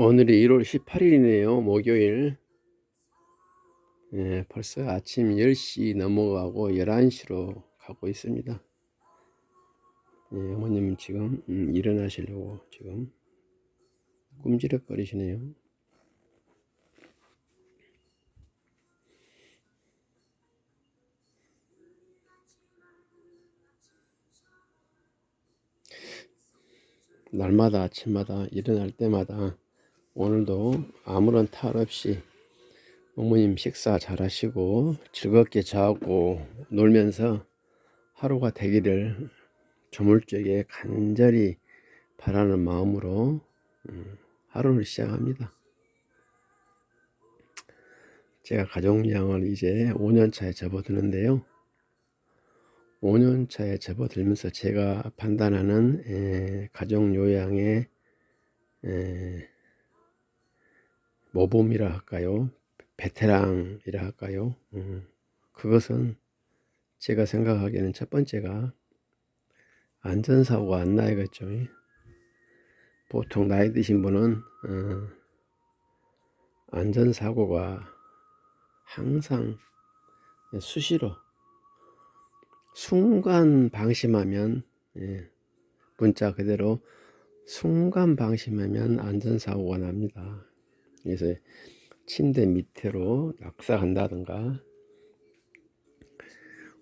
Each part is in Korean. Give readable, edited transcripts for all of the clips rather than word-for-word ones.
오늘이 1월 18일이네요. 목요일. 벌써 아침 10시 넘어가고 11시로 가고 있습니다. 어머님 지금 일어나시려고 지금 꿈지럭거리시네요. 날마다 아침마다 일어날 때마다 오늘도 아무런 탈 없이 어머님 식사 잘 하시고 즐겁게 자고 놀면서 하루가 되기를 조물주에게 간절히 바라는 마음으로 하루를 시작합니다. 제가 가족요양을 이제 5년차에 접어드는데요. 5년차에 접어들면서 제가 판단하는 가족요양의 모범이라 할까요? 베테랑이라 할까요? 그것은 제가 생각하기에는 첫 번째가 안전사고가 안 나야겠죠. 보통 나이 드신 분은 안전사고가 항상 수시로 순간 방심하면 문자 그대로 순간 방심하면 안전사고가 납니다. 그래서 침대 밑으로 낙상한다든가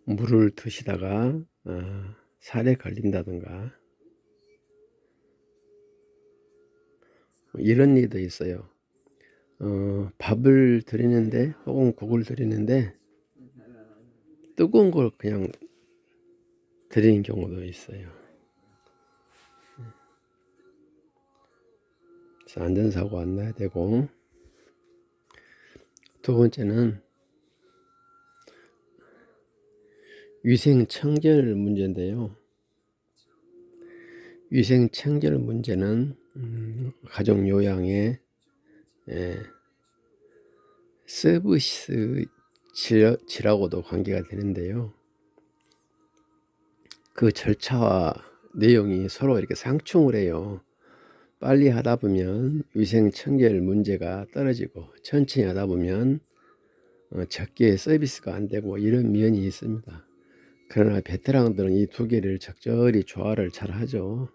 물을 드시다가 살에 걸린다든가 이런 일도 있어요. 밥을 드리는데 혹은 국을 드리는데 뜨거운 걸 그냥 드리는 경우도 있어요. 그래서 안전사고 안 나야 되고, 두 번째는 위생청결 문제인데요. 위생청결 문제는 가족요양의 서비스 질하고도 관계가 되는데요. 그 절차와 내용이 서로 이렇게 상충을 해요. 빨리 하다 보면 위생 청결 문제가 떨어지고 천천히 하다 보면 적게 서비스가 안 되고 이런 면이 있습니다. 그러나 베테랑들은 이 두 개를 적절히 조화를 잘 하죠.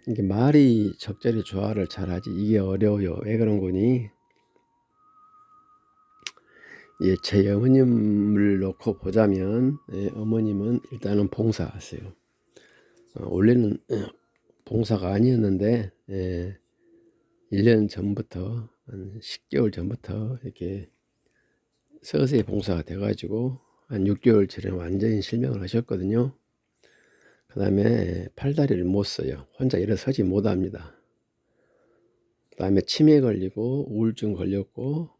이게 말이 적절히 조화를 잘 하지 이게 어려워요. 왜 그런 거니? 제 어머님을 놓고 보자면 어머님은 일단은 봉사하세요. 원래는 봉사가 아니었는데 1년 전부터 한 10개월 전부터 이렇게 서서히 봉사가 돼가지고 한 6개월 전에 완전히 실명을 하셨거든요. 그 다음에 팔다리를 못 써요. 혼자 일어서지 못합니다. 그 다음에 치매 걸리고 우울증 걸렸고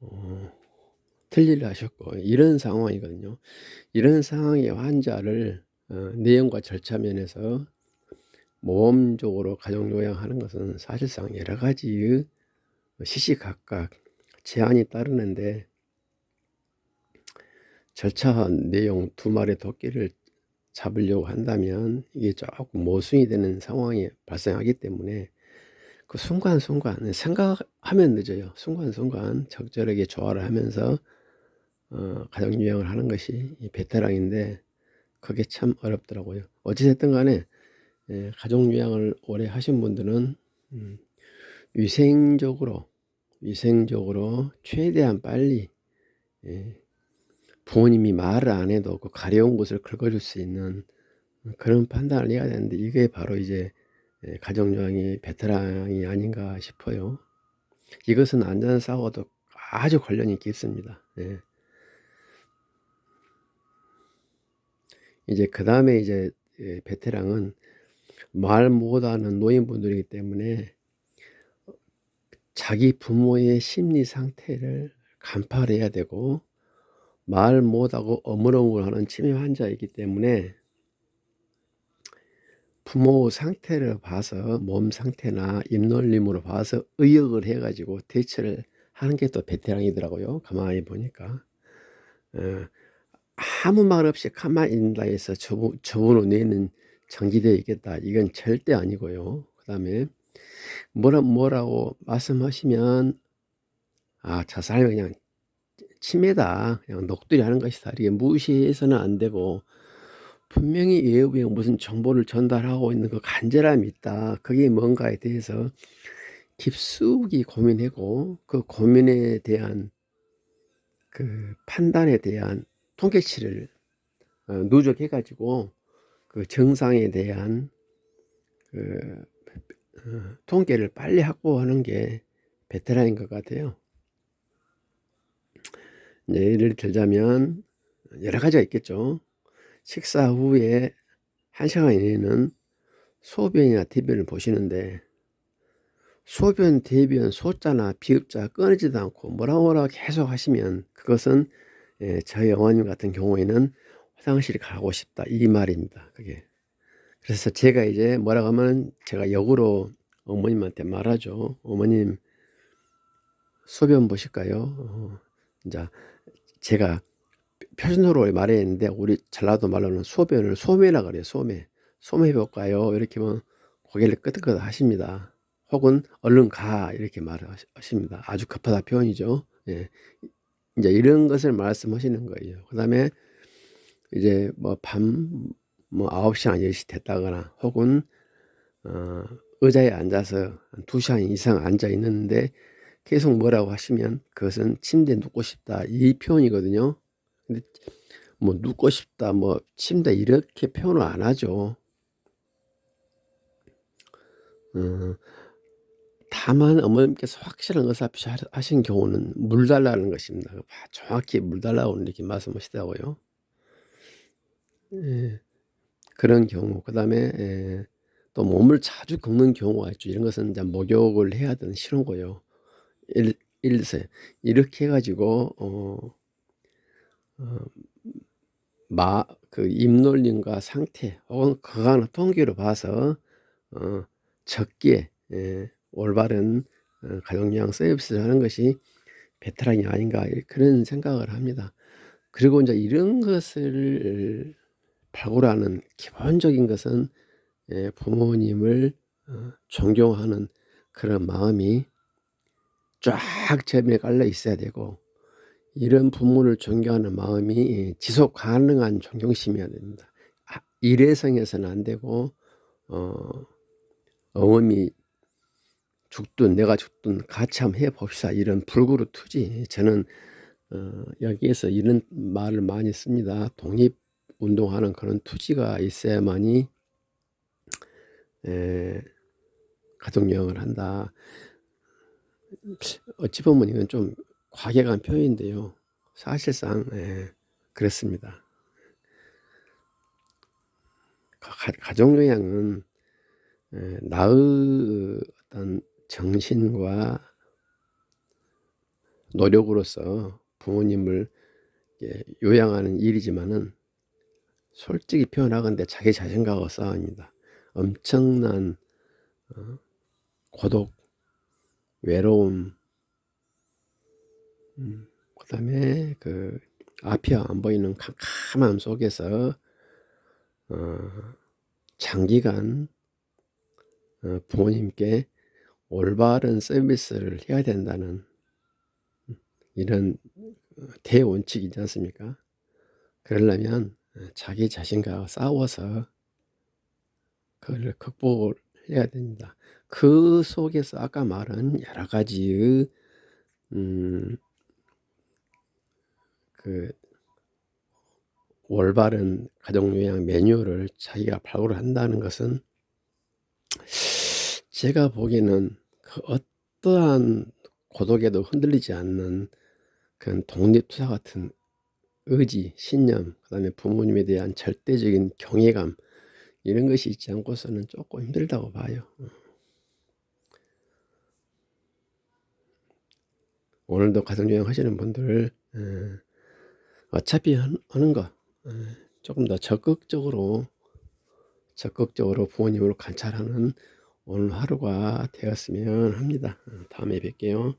틀니를 하셨고 이런 상황이거든요. 이런 상황의 환자를 내용과 절차 면에서 모험적으로 가족요양하는 것은 사실상 여러 가지의 시시각각 제한이 따르는데 절차 내용 두 마리 토끼를 잡으려고 한다면 이게 조금 모순이 되는 상황이 발생하기 때문에 그 순간순간 생각하면 늦어요. 순간순간 적절하게 조화를 하면서 가족요양을 하는 것이 이 베테랑인데 그게 참 어렵더라고요. 어찌됐든 간에 가족요양을 오래 하신 분들은 위생적으로 최대한 빨리 부모님이 말을 안 해도 그 가려운 곳을 긁어줄 수 있는 그런 판단을 해야 되는데 이게 바로 이제 가족요양의 베테랑이 아닌가 싶어요. 이것은 안전사고도 아주 관련이 깊습니다. 이제 그 다음에 이제 베테랑은 말 못하는 노인분들이기 때문에 자기 부모의 심리 상태를 간파해야 되고 말 못하고 어물어물하는 치매 환자이기 때문에 부모 상태를 봐서 몸 상태나 입놀림으로 봐서 의역을 해가지고 대처를 하는 게 또 베테랑이더라고요. 가만히 보니까 아무 말 없이 가만히 있는다 해서 저분 은혜는 정지되어 있겠다 이건 절대 아니고요. 그 다음에 뭐라고 말씀하시면 저 사람이 그냥 치매다, 그냥 넋두리 하는 것이다, 이렇게 무시해서는 안 되고, 분명히 외부에 무슨 정보를 전달하고 있는 그 간절함이 있다. 그게 뭔가에 대해서 깊숙이 고민하고, 그 고민에 대한 그 판단에 대한 통계치를 누적해 가지고 그 정상에 대한 그 통계를 빨리 확보하는 게 베테랑인 것 같아요. 이제 예를 들자면 여러 가지가 있겠죠. 식사 후에 1시간 이내는 소변이나 대변을 보시는데, 소변, 대변, 소자나 비읍자 끊이지도 않고 뭐라 계속 하시면, 그것은 저희 어머님 같은 경우에는 화장실 가고 싶다, 이 말입니다. 그게. 그래서 제가 이제 뭐라고 하면 제가 역으로 어머님한테 말하죠. 어머님, 소변 보실까요? 이제 제가 표준어로 말했는데, 우리 전라도 말로는 소변을 소매라 그래요. 소매 볼까요? 이렇게 하면 고개를 끄덕끄덕 하십니다. 혹은 얼른 가, 이렇게 말을 하십니다. 아주 급하다 표현이죠. 예. 이제 이런 것을 말씀하시는 거예요. 그 다음에 이제 밤 9시나 10시 됐다거나, 혹은 의자에 앉아서 한 2시간 이상 앉아 있는데 계속 뭐라고 하시면, 그것은 침대에 눕고 싶다, 이 표현이거든요. 근데 눕고 싶다, 침대, 이렇게 표현을 안 하죠. 다만 어머님께서 확실한 의사표시 하신 경우는 물 달라는 것입니다. 정확히 물 달라고 이렇게 말씀하시더라고요. 예, 그런 경우. 그 다음에 또 몸을 자주 긁는 경우가 있죠. 이런 것은 이제 목욕을 해야 되는 신호고요. 예를 들어서 이렇게 해가지고 그 입놀림과 상태, 혹은 그간의 통계로 봐서 적기에 올바른 가정요양 서비스를 하는 것이 베테랑이 아닌가, 그런 생각을 합니다. 그리고 이제 이런 것을 발굴하는 기본적인 것은 부모님을 존경하는 그런 마음이 쫙 점에 깔려 있어야 되고, 이런 부모를 존경하는 마음이 지속 가능한 존경심이어야 됩니다. 일회성에서는 안 되고, 어머니 죽든 내가 죽든 같이 한번 해봅시다, 이런 불구루 투지. 저는 여기에서 이런 말을 많이 씁니다. 독립운동하는 그런 투지가 있어야만이 가족여행을 한다. 어찌 보면 이건 좀 과격한 표현인데요, 사실상 그렇습니다. 가족요양은 나의 어떤 정신과 노력으로서 부모님을 요양하는 일이지만은, 솔직히 표현하건대 자기 자신과의 싸움입니다. 엄청난 고독, 외로움, 그 다음에 그 앞이 안 보이는 캄캄함 속에서 장기간 부모님께 올바른 서비스를 해야 된다는 이런 대원칙이지 않습니까? 그러려면 자기 자신과 싸워서 그걸 극복을 해야 됩니다. 그 속에서 아까 말한 여러 가지의 그 올바른 가정요양 매뉴얼을 자기가 발굴을 한다는 것은, 제가 보기에는 그 어떠한 고독에도 흔들리지 않는 그런 독립투사 같은 의지, 신념, 그 다음에 부모님에 대한 절대적인 경외감, 이런 것이 있지 않고서는 조금 힘들다고 봐요. 오늘도 가정요양 하시는 분들, 어차피 하는 거 조금 더 적극적으로 부모님을 관찰하는 오늘 하루가 되었으면 합니다. 다음에 뵐게요.